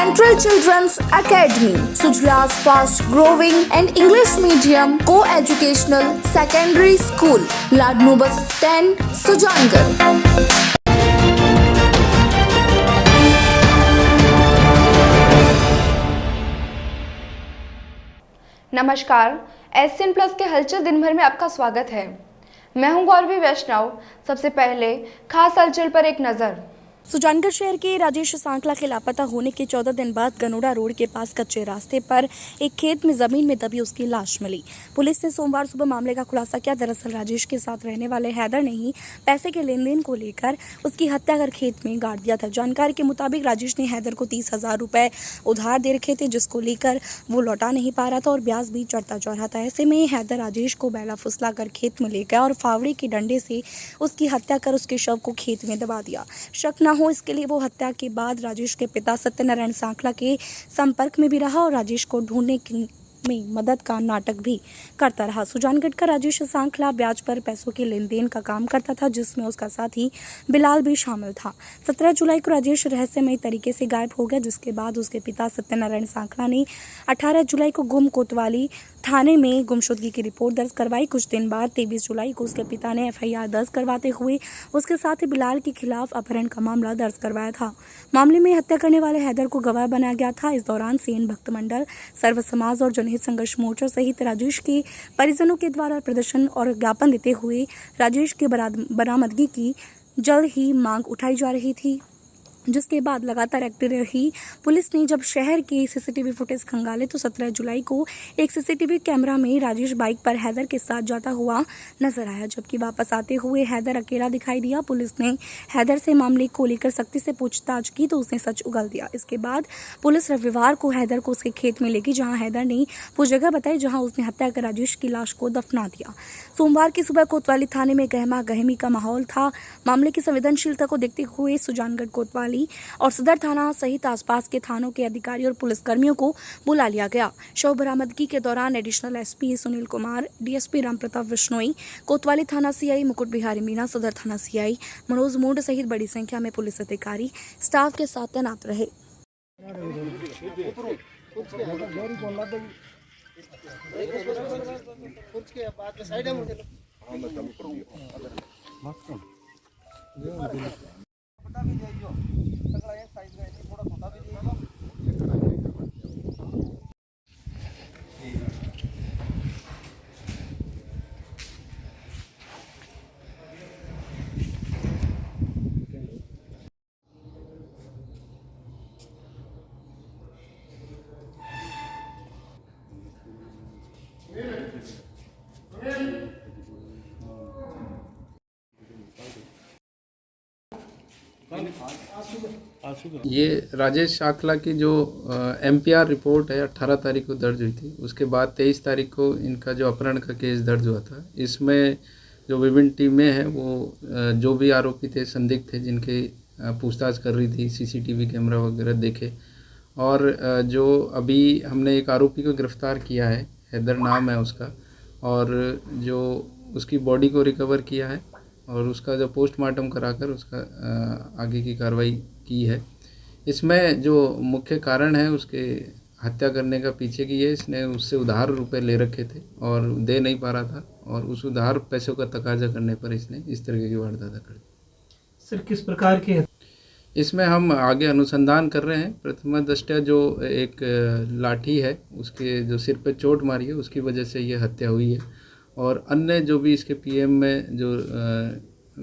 Central Children's Academy, Sujla's fast-growing and English medium co-educational secondary school, Ladnu Bus Stand, Sujangarh. नमस्कार, SCN plus के हलचल दिन भर में आपका स्वागत है। मैं हूं गौरवी वैष्णव। सबसे पहले खास हलचल पर एक नजर। सुजानगढ़ शहर के राजेश सांकला के लापता होने के 14 दिन बाद गनोड़ा रोड के पास कच्चे रास्ते पर एक खेत में जमीन में दबी उसकी लाश मिली। पुलिस ने सोमवार सुबह मामले का खुलासा किया। दरअसल राजेश के साथ रहने वाले हैदर ने ही पैसे के लेन देन को लेकर उसकी हत्या कर खेत में गाड़ दिया था। जानकारी के मुताबिक राजेश ने हैदर को 30,000 रुपए उधार दे रखे थे, जिसको लेकर वो लौटा नहीं पा रहा था और ब्याज भी चढ़ता जा रहा था। ऐसे में हैदर राजेश को बैला फुसला कर खेत में ले गया और फावड़े के डंडे से उसकी हत्या कर उसके शव को खेत में दबा दिया। शक न हो इसके लिए वो हत्या के बाद राजेश के पिता सत्यनारायण सांकला के संपर्क में भी रहा और राजेश को ढूंढने में मदद का नाटक भी करता रहा। सुजानगढ़ का राजेश सांकला ब्याज पर पैसों के लेन देन का काम करता था, जिसमें उसका साथी बिलाल भी शामिल था। 17 जुलाई को राजेश रहस्यमय तरीके से गायब हो गया, जिसके बाद उसके पिता सत्यनारायण सांकला ने 18 जुलाई को गुम कोतवाली थाने में गुमशुदगी की रिपोर्ट दर्ज करवाई। कुछ दिन बाद 23 जुलाई को उसके पिता ने एफआईआर दर्ज करवाते हुए उसके साथ ही बिलाल के खिलाफ अपहरण का मामला दर्ज करवाया था। मामले में हत्या करने वाले हैदर को गवाह बनाया गया था। इस दौरान सेन भक्त मंडल, सर्व समाज और जनहित संघर्ष मोर्चा सहित राजेश के परिजनों के द्वारा प्रदर्शन और ज्ञापन देते हुए राजेश के बरामदगी की जल्द ही मांग उठाई जा रही थी, जिसके बाद लगातार एक्टिव रही पुलिस ने जब शहर के सीसीटीवी फुटेज खंगाले तो 17 जुलाई को एक सीसीटीवी कैमरा में राजेश बाइक पर हैदर के साथ जाता हुआ नजर आया, जबकि वापस आते हुए हैदर अकेला दिखाई दिया। पुलिस ने हैदर से मामले को लेकर सख्ती से पूछताछ की तो उसने सच उगल दिया। इसके बाद पुलिस रविवार को हैदर को उसके खेत में ले गई, जहाँ हैदर ने वो जगह बताई जहाँ उसने हत्या कर राजेश की लाश को दफना दिया। सोमवार की सुबह कोतवाली थाने में गहमा गहमी का माहौल था। मामले की संवेदनशीलता को देखते हुए सुजानगढ़ कोतवाली और सदर थाना सहित आसपास के थानों के अधिकारी और पुलिसकर्मियों को बुला लिया गया। शव बरामदगी के दौरान additional SP Sunil Kumar, DSP Rampratap Vishnoi, कोतवाली थाना सीआई मुकुट बिहारी मीना, सदर थाना सीआई मनोज मूड सहित बड़ी संख्या में पुलिस अधिकारी स्टाफ के साथ तैनात रहे। ये राजेश सांकला की जो एमपीआर रिपोर्ट है 18 तारीख को दर्ज हुई थी। उसके बाद 23 तारीख को इनका जो अपहरण का केस दर्ज हुआ था। इसमें जो विभिन्न टीमें हैं वो जो भी आरोपी थे, संदिग्ध थे, जिनके पूछताछ कर रही थी, सीसीटीवी कैमरा वगैरह देखे। और जो अभी हमने एक आरोपी को गिरफ्तार किया है, हैदर नाम है उसका, और जो उसकी बॉडी को रिकवर किया है और उसका जो पोस्टमार्टम कराकर उसका आगे की कार्रवाई की है। इसमें जो मुख्य कारण है उसके हत्या करने का पीछे की है, इसने उससे उधार रुपए ले रखे थे और दे नहीं पा रहा था और उस उधार पैसों का तकाजा करने पर इसने इस तरीके की वारदात कर दी। सर, किस प्रकार के इसमें हम आगे अनुसंधान कर रहे हैं। प्रथम दृष्टया जो एक लाठी है उसके जो सिर पे चोट मारी है उसकी वजह से ये हत्या हुई है, और अन्य जो भी इसके पीएम में जो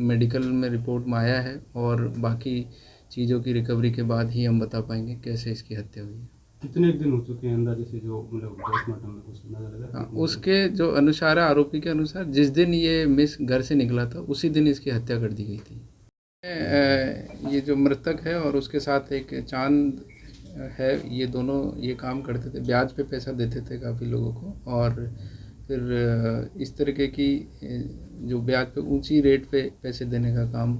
मेडिकल में रिपोर्ट में आया है और बाकी चीज़ों की रिकवरी के बाद ही हम बता पाएंगे कैसे इसकी हत्या हुई है। कितने दिन हो चुके हैं अंदाजे से जो पोस्टमार्टम में कुछ अंदाजा लगा? उसके जो अनुसार है, आरोपी के अनुसार, जिस दिन ये मिस घर से निकला था उसी दिन इसकी हत्या कर दी गई थी। ये जो मृतक है और उसके साथ एक चांद है, ये दोनों ये काम करते थे, ब्याज पे पैसा देते थे काफ़ी लोगों को, और फिर इस तरीके की जो ब्याज पे ऊंची रेट पे पैसे देने का काम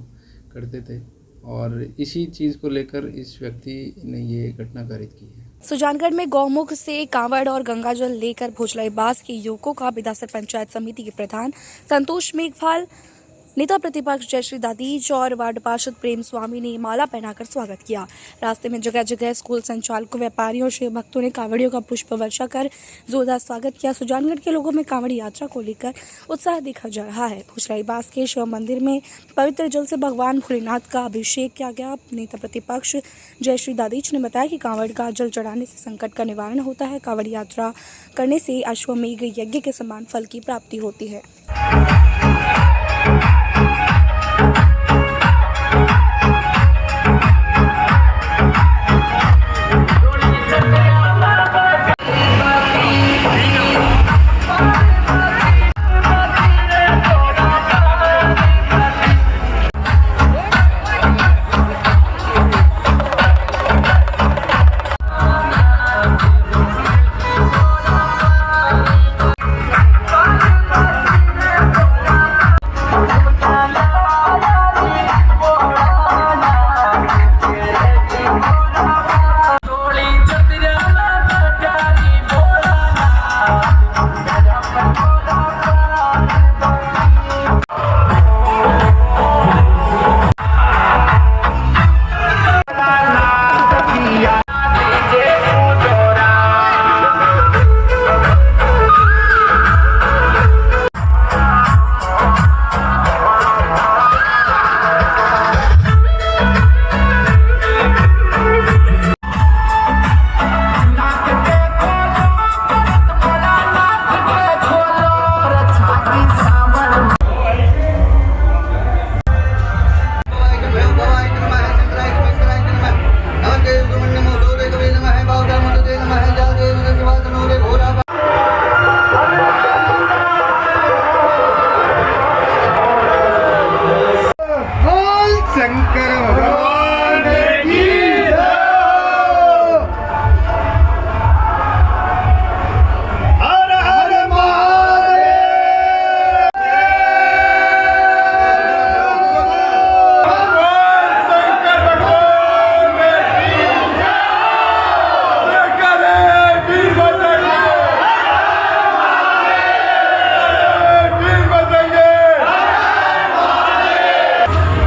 करते थे, और इसी चीज़ को लेकर इस व्यक्ति ने ये घटना कारित की है। सुजानगढ़ में गौमुख से कांवड़ और गंगाजल लेकर भोजलाईबास के युवकों का बिदासर पंचायत समिति के प्रधान संतोष मेघवाल नेता प्रतिपक्ष जयश्री दादीज और वार्ड पार्षद प्रेम स्वामी ने माला पहनाकर स्वागत किया। रास्ते में जगह जगह स्कूल संचालकों, व्यापारियों और शिव भक्तों ने कांवड़ियों का पुष्प वर्षा कर जोरदार स्वागत किया। सुजानगढ़ के लोगों में कांवड़ी यात्रा को लेकर उत्साह देखा जा रहा है। भुजराईबास के शिव मंदिर में पवित्र जल से भगवान भोलेनाथ का अभिषेक किया गया। नेता प्रतिपक्ष जयश्री दादीज ने बताया कि कांवड़ का जल चढ़ाने से संकट का निवारण होता है। कांवड़ यात्रा करने से अश्वमेघ यज्ञ के समान फल की प्राप्ति होती है।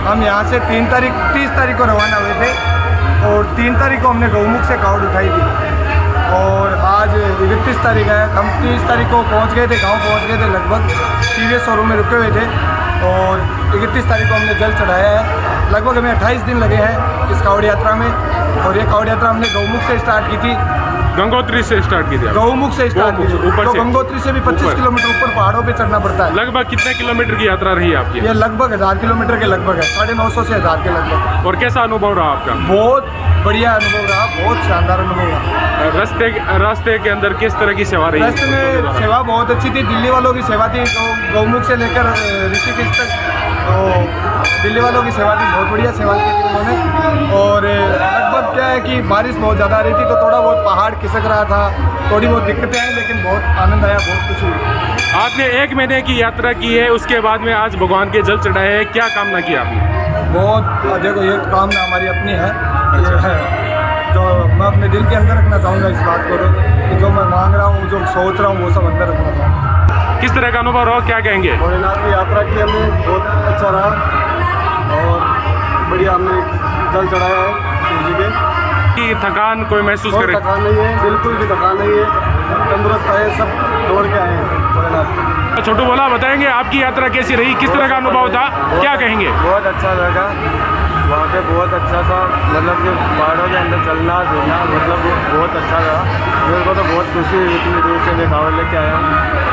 हम यहाँ से 30 तारीख को रवाना हुए थे और 3 तारीख को हमने गौमुख से कावड़ उठाई थी और आज 31 तारीख है। हम 30 तारीख को पहुँच गए थे, गांव पहुँच गए थे, लगभग टीवीएस शोरूम में रुके हुए थे और 31 तारीख को हमने जल चढ़ाया है। लगभग हमें 28 दिन लगे हैं इस कावड़ यात्रा में और ये कावड़ यात्रा हमने गौमुख से स्टार्ट की थी। गंगोत्री से स्टार्ट की थी? गौमुख से स्टार्ट की थी। ऊपर तो से गंगोत्री से भी 25 किलोमीटर ऊपर पहाड़ों पे चढ़ना पड़ता है। लगभग कितने किलोमीटर की यात्रा रही आपकी? ये लगभग 1000 किलोमीटर के लगभग है, 950 से 1000 के लगभग। और कैसा अनुभव रहा आपका? बहुत बढ़िया अनुभव रहा, बहुत शानदार अनुभव रहा। रास्ते के अंदर किस तरह की सेवा रही? रास्ते में सेवा बहुत अच्छी थी। दिल्ली वालों की सेवा थी, गौमुख से लेकर ऋषिकेश तक तो दिल्ली वालों की सेवा थी, बहुत बढ़िया सेवा की थी उन्होंने। और लगभग क्या है कि बारिश बहुत ज़्यादा आ रही थी तो थोड़ा बहुत पहाड़ खिसक रहा था, थोड़ी बहुत दिक्कतें हैं, लेकिन बहुत आनंद आया, बहुत खुशी हुई। आपने 1 महीने की यात्रा की है, उसके बाद में आज भगवान के जल चढ़ाए हैं, क्या कामना की आपने? बहुत, देखो ये कामना हमारी अपनी है, ये है जो मैं अपने दिल के अंदर रखना चाहूँगा इस बात को कि जो मैं मांग रहा हूँ, जो सोच रहा हूँ, वो सब अंदर रखना चाहूँगा। किस तरह का अनुभव रहा, क्या कहेंगे? भोलेनाथ की यात्रा की हमें बहुत अच्छा रहा और बढ़िया हमने जल चढ़ाया है शिव जी के। थकान कोई महसूस करे? थकान नहीं है, बिल्कुल भी थकान नहीं है, तंदुरुस्त है, सब दौड़ के आए हैं भोलेनाथ। छोटू बोला, बताएंगे आपकी यात्रा कैसी रही, किस तरह का अनुभव था, क्या कहेंगे? बहुत अच्छा लगा वहाँ पे, बहुत अच्छा था, मतलब कि पहाड़ों के अंदर चलना फिरना, मतलब बहुत अच्छा रहा। मेरे को तो बहुत खुशी हुई, इतनी दूर से मैं कावड़ लेके आया हूँ।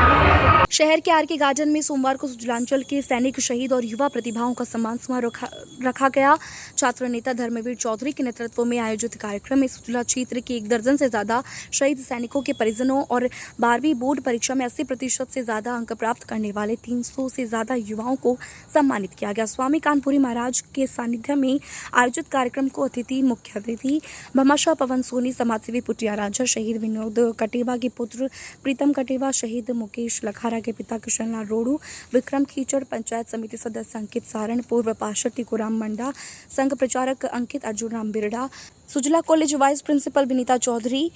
शहर के आर के गार्डन में सोमवार को सुजलांचल के सैनिक, शहीद और युवा प्रतिभाओं का सम्मान समारोह रखा गया। छात्र नेता धर्मवीर चौधरी के नेतृत्व में आयोजित कार्यक्रम में सुजला क्षेत्र के 1 दर्जन से ज़्यादा शहीद सैनिकों के परिजनों और 12वीं बोर्ड परीक्षा में 80% से ज़्यादा अंक प्राप्त करने वाले 300 से ज़्यादा युवाओं को सम्मानित किया गया। स्वामी कानपुरी महाराज के सानिध्य में आयोजित कार्यक्रम को मुख्य अतिथि भामाशाह पवन सोनी, समाजसेवी पुटिया राजा, शहीद विनोद कटेवा के पुत्र प्रीतम कटेवा, शहीद मुकेश लखारा के पिता किशनलाल रोडू, विक्रम खीचड़, पंचायत समिति सदस्य अंकित सारण, पूर्व पार्षद टिकोराम मंडा, संघ प्रचारक Ankit Arjun Ram Birda, Sujala college vice principal Vinita Chaudhary,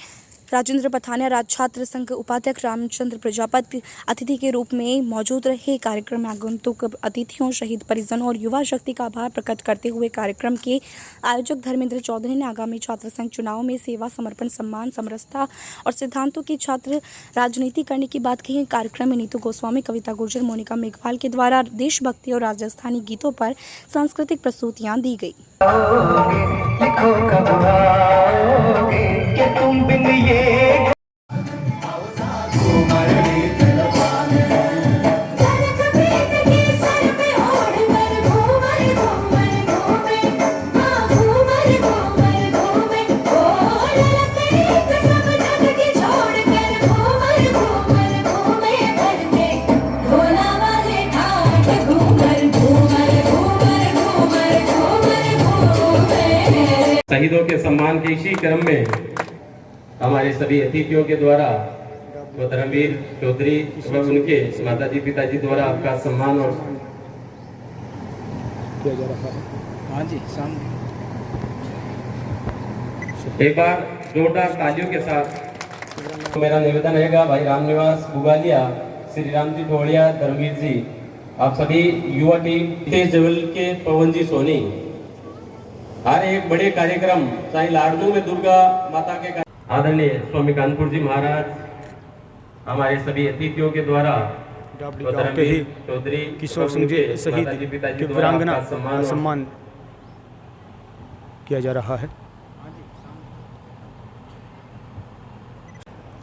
Rajendra Pathania राज्य छात्र संघ उपाध्यक्ष रामचंद्र प्रजापति अतिथि के रूप में मौजूद रहे। कार्यक्रम में आगंतुक अतिथियों, शहीद परिजनों और युवा शक्ति का आभार प्रकट करते हुए कार्यक्रम के आयोजक धर्मेंद्र चौधरी ने आगामी छात्र संघ चुनाव में सेवा, समर्पण, सम्मान, समरसता और सिद्धांतों की छात्र राजनीति करने की बात कही। कार्यक्रम में नीतू गोस्वामी, कविता गुर्जर, मोनिका मेघवाल के द्वारा देशभक्ति और राजस्थानी गीतों पर सांस्कृतिक प्रस्तुतियां दी गई। शहीदों के सम्मान के इसी क्रम में हमारे सभी अतिथियों के द्वारा वो धर्मवीर चौधरी व उनके माताजी पिताजी द्वारा आपका सम्मान और किया जा रहा है। हाँ जी, सामने एक बार जोरदार तालियों के साथ मेरा निवेदन रहेगा। भाई रामनिवास बुगालिया, श्री राम जी ढोलिया, धर्मवीर जी, आप सभी युवा टीम जवल के पवन जी सोनी, हर एक बड़े कार्यक्रम चाहे लाडनू में दुर्गा माता के आदरणीय स्वामी कानपुर जी महाराज, हमारे सभी अतिथियों के द्वारा चौधरी किशोर सिंह जी शहीद के वीरांगना का सम्मान किया जा रहा है।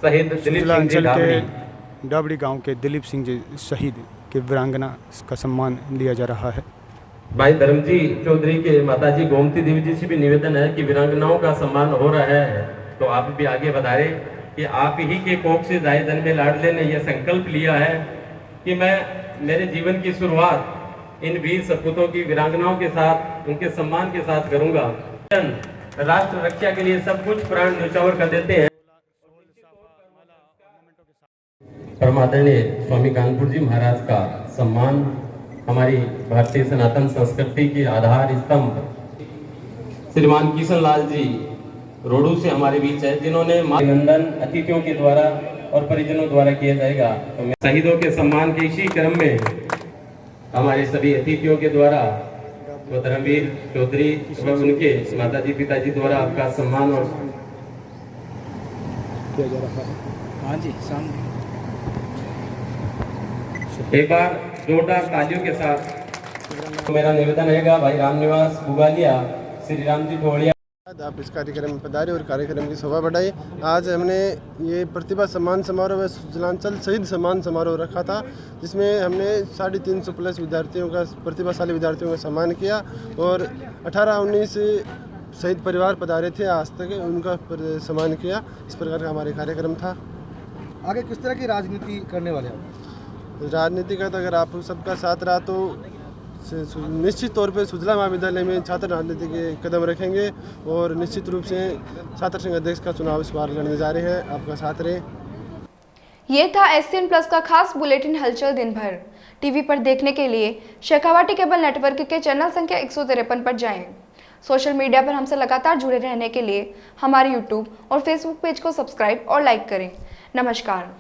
शहीद दिलीप सिंह जी के डाबड़ी गांव के दिलीप सिंह जी शहीद के वीरांगना का सम्मान लिया जा रहा है। भाई धर्मजी चौधरी के माताजी गोमती देवी जी से भी निवेदन है कि वीरांगनाओं का सम्मान हो रहा है, तो आप भी आगे बढ़ाए कि आप ही के कोख से जाए जन में लाडले ने यह संकल्प लिया है कि मैं मेरे जीवन की शुरुआत इन वीर सपूतों की वीरांगनाओं के साथ, उनके सम्मान के साथ करूंगा। राष्ट्र रक्षा के लिए सब कुछ प्राण न्यौछावर कर देते हैं। परमादरणीय स्वामी कानपुर जी महाराज का सम्मान हमारी भारतीय सनातन संस्कृति के आधार स्तंभ श्रीमान किशन लाल जी रोडू से हमारे बीच है, जिन्होंने अभिनंदन अतिथियों के द्वारा और परिजनों द्वारा किया जाएगा। तो शहीदों के सम्मान के इसी क्रम में हमारे सभी अतिथियों के द्वारा वो धर्मवीर चौधरी व उनके माताजी पिताजी द्वारा आपका सम्मान और किया जा रहा है। हाँ जी, सामने एक बार जोरदार तालियों के साथ मेरा निवेदन रहेगा। भाई रामनिवास बुगालिया, श्री राम जी ढोलिया, आप इस कार्यक्रम में पधारे और कार्यक्रम की शोभा बढ़ाई। आज हमने ये प्रतिभा सम्मान समारोह व सुजलांचल शहीद सम्मान समारोह रखा था, जिसमें हमने 350 प्लस विद्यार्थियों का, प्रतिभाशाली विद्यार्थियों का सम्मान किया और 18-19 शहीद परिवार पधारे थे आज तक, उनका सम्मान किया। इस प्रकार का हमारे कार्यक्रम था। आगे किस तरह की राजनीति करने वाले हैं? राजनीति का तो अगर आप सबका साथ रहा तो निश्चित तौर पे सुजला महाविद्यालय में छात्र राजनीति के कदम रखेंगे और निश्चित रूप से छात्र संघ अध्यक्ष का चुनाव इस बार लड़ने जा रहे हैं। आपका साथ रहे। ये था SCN प्लस का खास बुलेटिन हलचल दिन भर। टीवी पर देखने के लिए शेखावाटी केबल नेटवर्क के चैनल संख्या 153 पर जाएं। सोशल मीडिया पर हमसे लगातार जुड़े रहने के लिए हमारे YouTube और Facebook पेज को सब्सक्राइब और लाइक करें। नमस्कार।